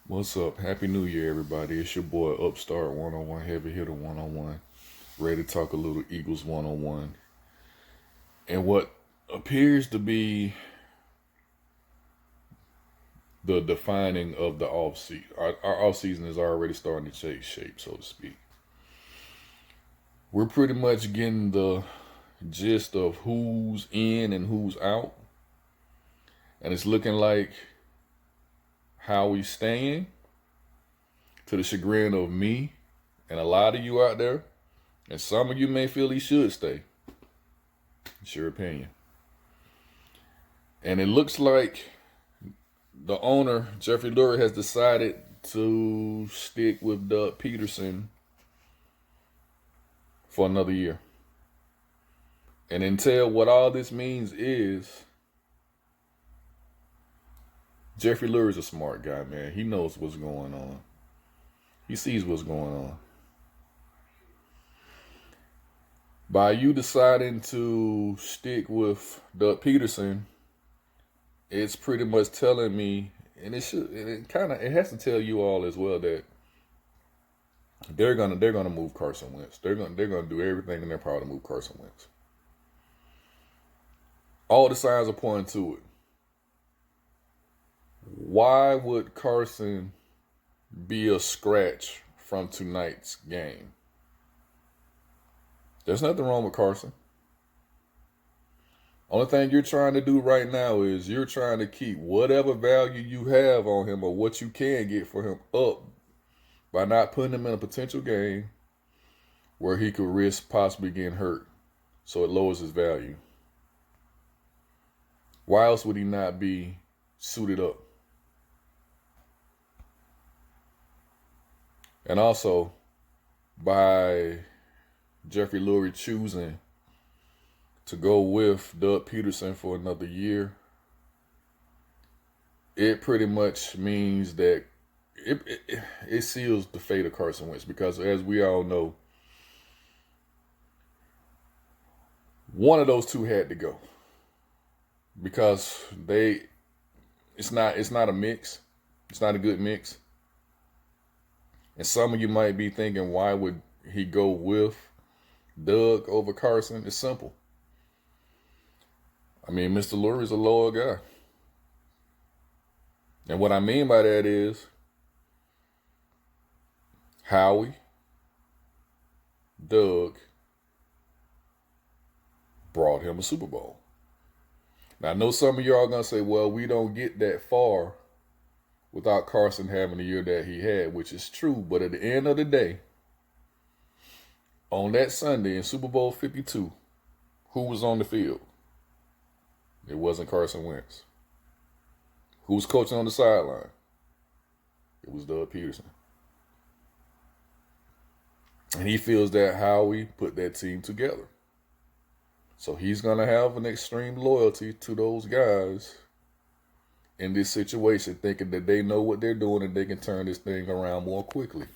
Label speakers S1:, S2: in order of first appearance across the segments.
S1: What's up? Happy New Year, everybody. It's your boy Upstart 101, Heavy Hitter 101, ready to talk a little Eagles 101. And what appears to be the defining of the offseason. Our offseason is already starting to take shape, so to speak. We're pretty much getting the gist of who's in and who's out. And it's looking like Howie's staying, to the chagrin of me and a lot of you out there. And some of you may feel he should stay. It's your opinion. And it looks like the owner, JeffreyLurie, has decided to stick with Doug Peterson for another year. And until what all this means is, JeffreyLurie is a smart guy, man. He knows what's going on. He sees what's going on. By you deciding to stick with Doug Peterson, it's pretty much telling me, and it has to tell you all as well, that they're gonna move Carson Wentz. They're gonna do everything in their power to move Carson Wentz. All the signs are pointing to it. Why would Carson be a scratch from tonight's game? There's nothing wrong with Carson. Only thing you're trying to do right now is you're trying to keep whatever value you have on him or what you can get for him up by not putting him in a potential game where he could risk possibly getting hurt. So it lowers his value. Why else would he not be suited up? And also, by JeffreyLurie choosing to go with Doug Peterson for another year, it pretty much means that it seals the fate of Carson Wentz, because as we all know, one of those two had to go, because it's not a mix. It's not a good mix. And some of you might be thinking, why would he go with Doug over Carson? It's simple. I mean, Mr. Lurie is a loyal guy. And what I mean by that is, Howie, Doug brought him a Super Bowl. Now, I know some of y'all are going to say, well, we don't get that far without Carson having the year that he had, which is true. But at the end of the day, on that Sunday in Super Bowl 52, who was on the field? It wasn't Carson Wentz. Who was coaching on the sideline? It was Doug Peterson. And he feels that Howie put that team together. So he's going to have an extreme loyalty to those guys in this situation, thinking that they know what they're doing and they can turn this thing around more quickly.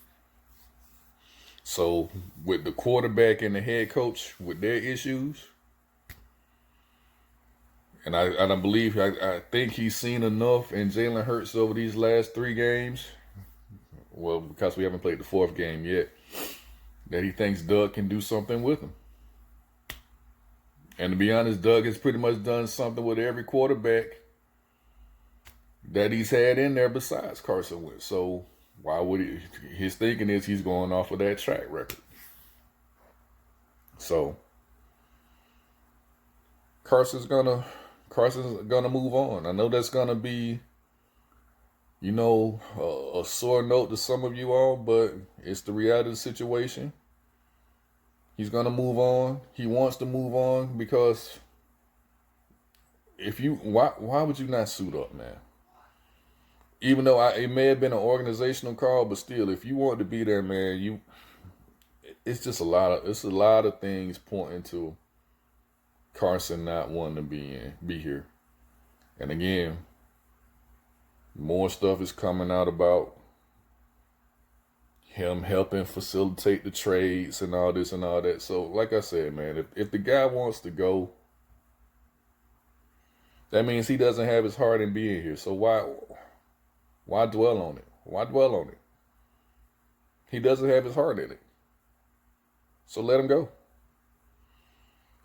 S1: So with the quarterback and the head coach with their issues, and I think he's seen enough in JalenHurts over these last 3 games. Well, because we haven't played the 4th game yet, that he thinks Doug can do something with him. And to be honest, Doug has pretty much done something with every quarterback that he's had in there besides Carson Wentz. So why would he? His thinking is he's going off of that track record. So Carson's gonna move on. I know that's gonna be, a sore note to some of you all, but it's the reality of the situation. He's gonna move on. He wants to move on because why would you not suit up, man? Even though it may have been an organizational call, but still, if you want to be there, man, it's just a lot of things pointing to Carson not wanting to be here. And again, more stuff is coming out about him helping facilitate the trades and all this and all that. So, like I said, man, if the guy wants to go, that means he doesn't have his heart in being here. So why dwell on it? Why dwell on it? He doesn't have his heart in it. So let him go.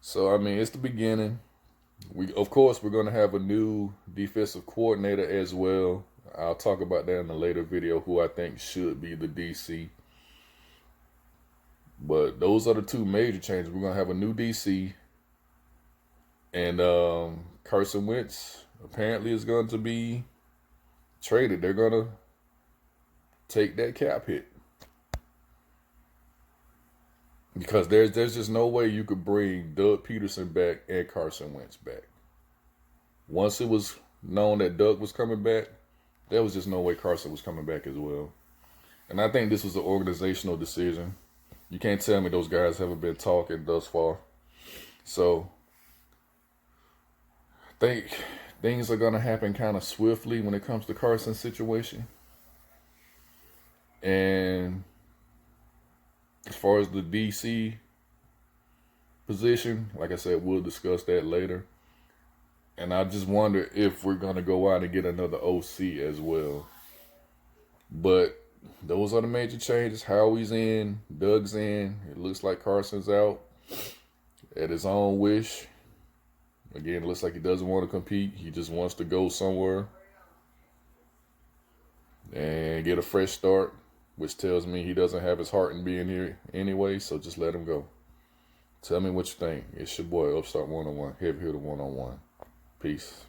S1: So, I mean, it's the beginning. Of course, we're going to have a new defensive coordinator as well. I'll talk about that in a later video, who I think should be the DC. But those are the 2 major changes. We're going to have a new DC. And Carson Wentz apparently is going to be traded. They're going to take that cap hit. Because there's just no way you could bring Doug Peterson back and Carson Wentz back. Once it was known that Doug was coming back, there was just no way Carson was coming back as well. And I think this was an organizational decision. You can't tell me those guys haven't been talking thus far. So I think things are going to happen kind of swiftly when it comes to Carson's situation. And as far as the DC position, like I said, we'll discuss that later. And I just wonder if we're going to go out and get another OC as well. But those are the major changes. Howie's in, Doug's in. It looks like Carson's out at his own wish. Again, it looks like he doesn't want to compete. He just wants to go somewhere and get a fresh start, which tells me he doesn't have his heart in being here anyway, so just let him go. Tell me what you think. It's your boy, Upstart 101, Heavy Hitter 101. Peace.